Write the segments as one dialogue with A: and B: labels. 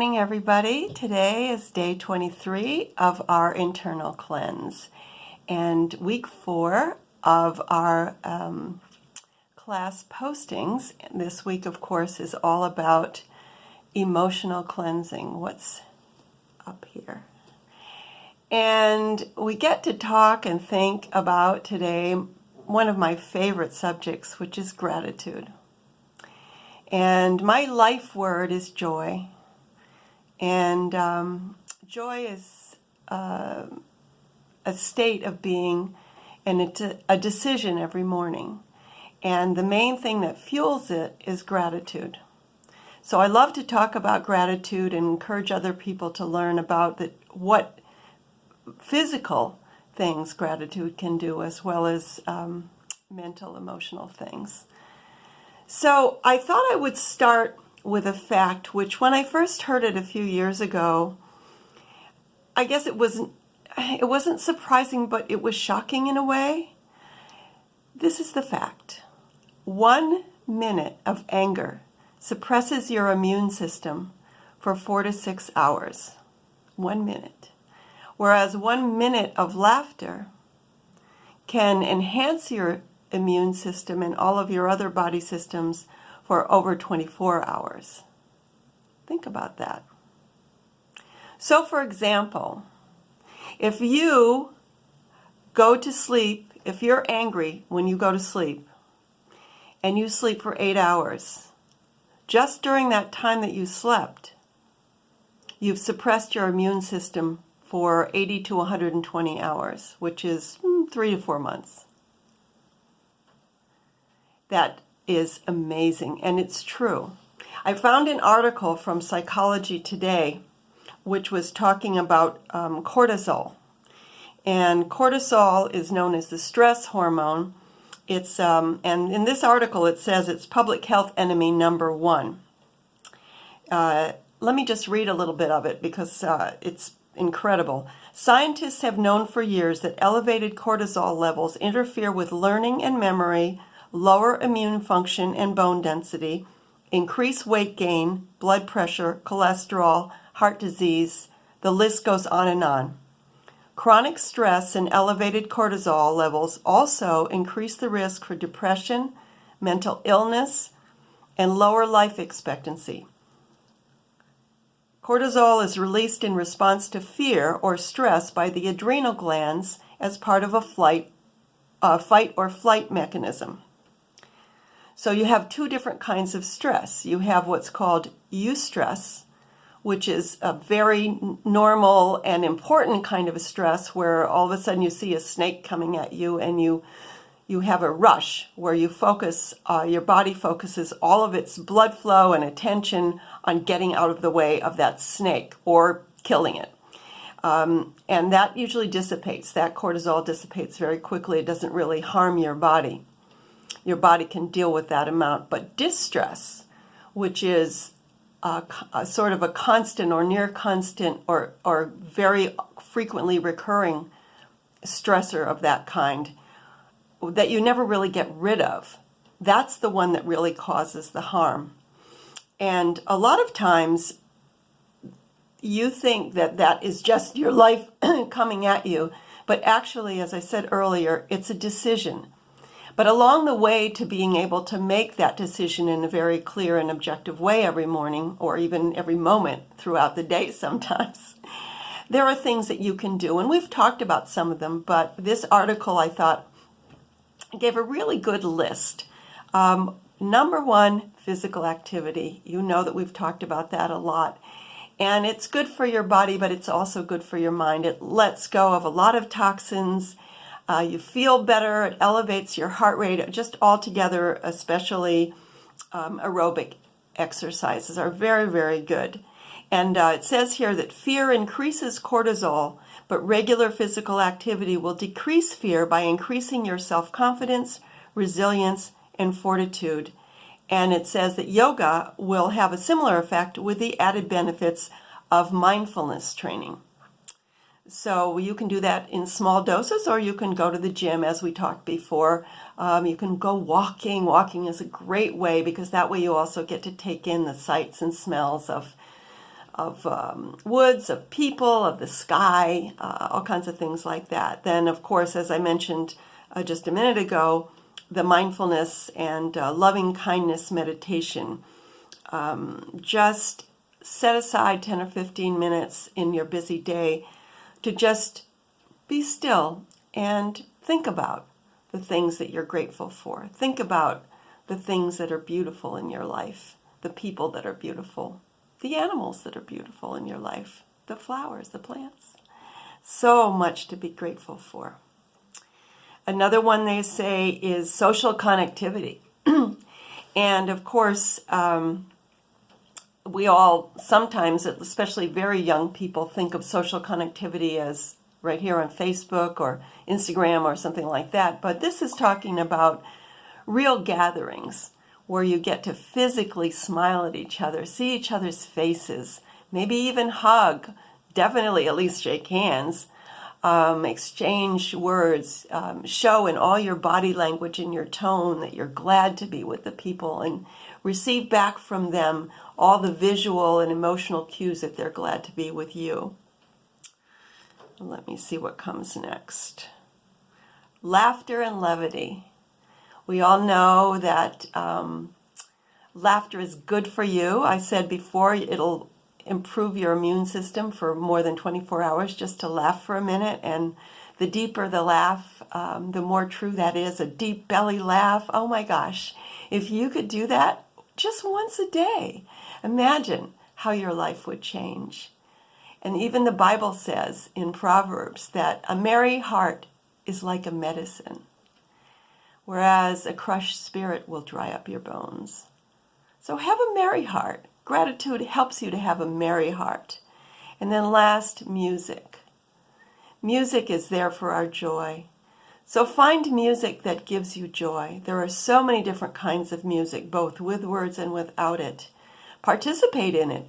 A: morning, everybody. Today is day 23 of our internal cleanse and week 4 of our class postings. This week, of course, is all about emotional cleansing. What's up here? And we get to talk and think about today one of my favorite subjects, which is gratitude. And my life word is joy. And joy is a state of being, and it's a decision every morning. And the main thing that fuels it is gratitude. So I love to talk about gratitude and encourage other people to learn about what physical things gratitude can do, as well as mental, emotional things. So I thought I would start with a fact, which when I first heard it a few years ago, I guess it wasn't surprising, but it was shocking in a way. This is the fact. 1 minute of anger suppresses your immune system for 4 to 6 hours. 1 minute. Whereas 1 minute of laughter can enhance your immune system and all of your other body systems for over 24 hours. Think about that. So, for example, if you go to sleep, if you're angry when you go to sleep, and you sleep for 8 hours, just during that time that you slept, you've suppressed your immune system for 80 to 120 hours, which is 3 to 4 months. That is amazing, and it's true. I found an article from Psychology Today, which was talking about cortisol. And cortisol is known as the stress hormone. It's and in this article it says it's public health enemy number 1. Let me just read a little bit of it because it's incredible. Scientists have known for years that elevated cortisol levels interfere with learning and memory, lower immune function and bone density, increase weight gain, blood pressure, cholesterol, heart disease. The list goes on and on. Chronic stress and elevated cortisol levels also increase the risk for depression, mental illness, and lower life expectancy. Cortisol is released in response to fear or stress by the adrenal glands as part of a fight or flight mechanism. So you have 2 different kinds of stress. You have what's called eustress, which is a very normal and important kind of a stress where all of a sudden you see a snake coming at you and you have a rush where you focus, your body focuses all of its blood flow and attention on getting out of the way of that snake or killing it. And that usually dissipates. That cortisol dissipates very quickly. It doesn't really harm your body. Your body can deal with that amount. But distress, which is a sort of a constant or near constant or very frequently recurring stressor of that kind that you never really get rid of, that's the one that really causes the harm. And a lot of times you think that that is just your life coming at you, but actually, as I said earlier, it's a decision. But along the way to being able to make that decision in a very clear and objective way every morning, or even every moment throughout the day sometimes, there are things that you can do. And we've talked about some of them, but this article, I thought, gave a really good list. Number 1, physical activity. You know that we've talked about that a lot. And it's good for your body, but it's also good for your mind. It lets go of a lot of toxins. You feel better, it elevates your heart rate, just altogether, especially aerobic exercises are very, very good. And it says here that fear increases cortisol, but regular physical activity will decrease fear by increasing your self-confidence, resilience, and fortitude. And it says that yoga will have a similar effect with the added benefits of mindfulness training. So you can do that in small doses, or you can go to the gym, as we talked before. You can go walking. Walking is a great way because that way you also get to take in the sights and smells of woods, of people, of the sky, all kinds of things like that. Then, of course, as I mentioned just a minute ago, the mindfulness and loving kindness meditation. Just set aside 10 or 15 minutes in your busy day to just be still and think about the things that you're grateful for. Think about the things that are beautiful in your life, the people that are beautiful, the animals that are beautiful in your life, the flowers, the plants. So much to be grateful for. Another one they say is social connectivity. And of course, we all sometimes, especially very young people, think of social connectivity as right here on Facebook or Instagram or something like that. But this is talking about real gatherings where you get to physically smile at each other, see each other's faces, maybe even hug, definitely at least shake hands, exchange words, show in all your body language and your tone that you're glad to be with the people, and receive back from them all the visual and emotional cues that they're glad to be with you. Let me see what comes next. Laughter and levity. We all know that laughter is good for you. I said before, it'll improve your immune system for more than 24 hours just to laugh for a minute. And the deeper the laugh, the more true that is. A deep belly laugh. Oh my gosh. If you could do that just once a day, imagine how your life would change. And even the Bible says in Proverbs that a merry heart is like a medicine, whereas a crushed spirit will dry up your bones. So have a merry heart. Gratitude helps you to have a merry heart. And then last, music. Music is there for our joy. So find music that gives you joy. There are so many different kinds of music, both with words and without it. Participate in it.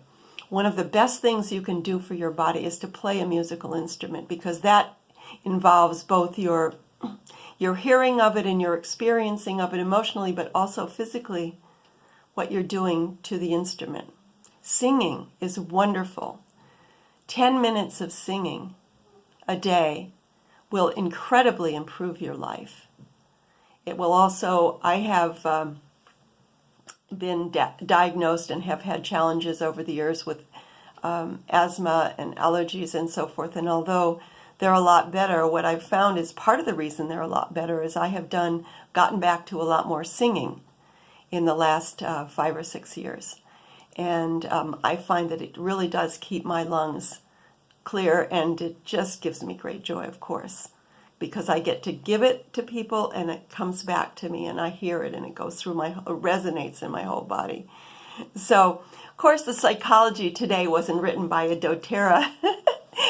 A: One of the best things you can do for your body is to play a musical instrument, because that involves both your hearing of it and your experiencing of it emotionally, but also physically, what you're doing to the instrument. Singing is wonderful. 10 minutes of singing a day will incredibly improve your life. It will also, I have been diagnosed and have had challenges over the years with asthma and allergies and so forth. And although they're a lot better, what I've found is part of the reason they're a lot better is I have gotten back to a lot more singing in the last 5 or 6 years. And I find that it really does keep my lungs clear, and it just gives me great joy, of course, because I get to give it to people and it comes back to me and I hear it and it goes through resonates in my whole body. So, of course, the psychology today wasn't written by a doTERRA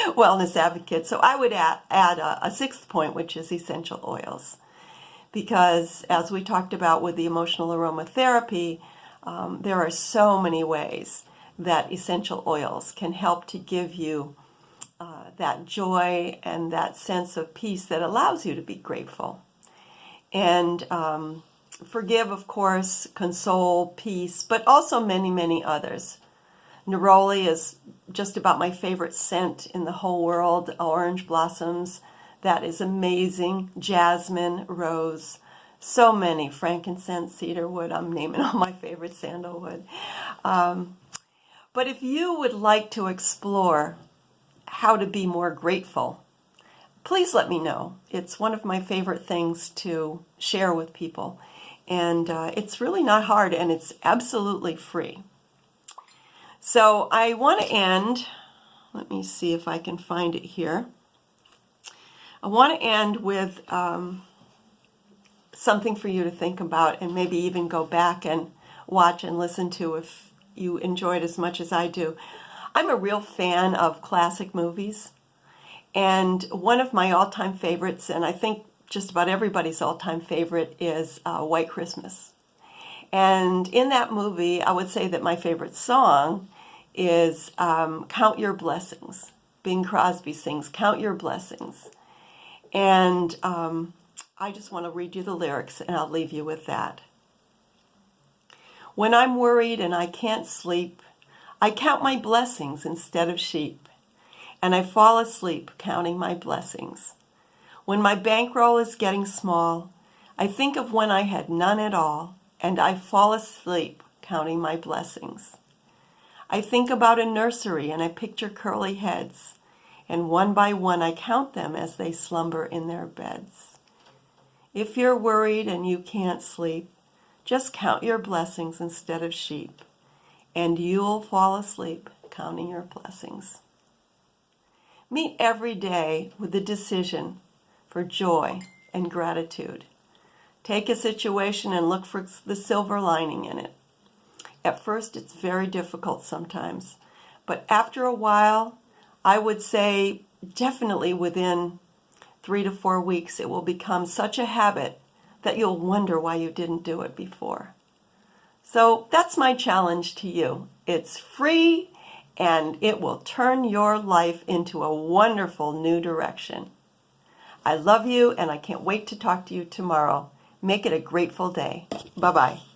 A: wellness advocate, so I would add a 6th point, which is essential oils. Because as we talked about with the emotional aromatherapy, there are so many ways that essential oils can help to give you that joy and that sense of peace that allows you to be grateful. And forgive, of course, console, peace, but also many, many others. Neroli is just about my favorite scent in the whole world. Orange blossoms, that is amazing. Jasmine, rose, so many. Frankincense, cedarwood, I'm naming all my favorite, sandalwood. But if you would like to explore how to be more grateful, please let me know. It's one of my favorite things to share with people. And it's really not hard, and it's absolutely free. So I want to end, let me see if I can find it here. I want to end with something for you to think about and maybe even go back and watch and listen to if you enjoy it as much as I do. I'm a real fan of classic movies, and one of my all-time favorites, and I think just about everybody's all-time favorite, is White Christmas. And in that movie, I would say that my favorite song is Count Your Blessings. Bing Crosby sings Count Your Blessings. And I just want to read you the lyrics, and I'll leave you with that. When I'm worried and I can't sleep, I count my blessings instead of sheep, and I fall asleep counting my blessings. When my bankroll is getting small, I think of when I had none at all, and I fall asleep counting my blessings. I think about a nursery and I picture curly heads, and one by one I count them as they slumber in their beds. If you're worried and you can't sleep, just count your blessings instead of sheep, and you'll fall asleep counting your blessings. Meet every day with the decision for joy and gratitude. Take a situation and look for the silver lining in it. At first, it's very difficult sometimes, but after a while, I would say definitely within 3 to 4 weeks, it will become such a habit that you'll wonder why you didn't do it before. So that's my challenge to you. It's free and it will turn your life into a wonderful new direction. I love you and I can't wait to talk to you tomorrow. Make it a grateful day. Bye-bye.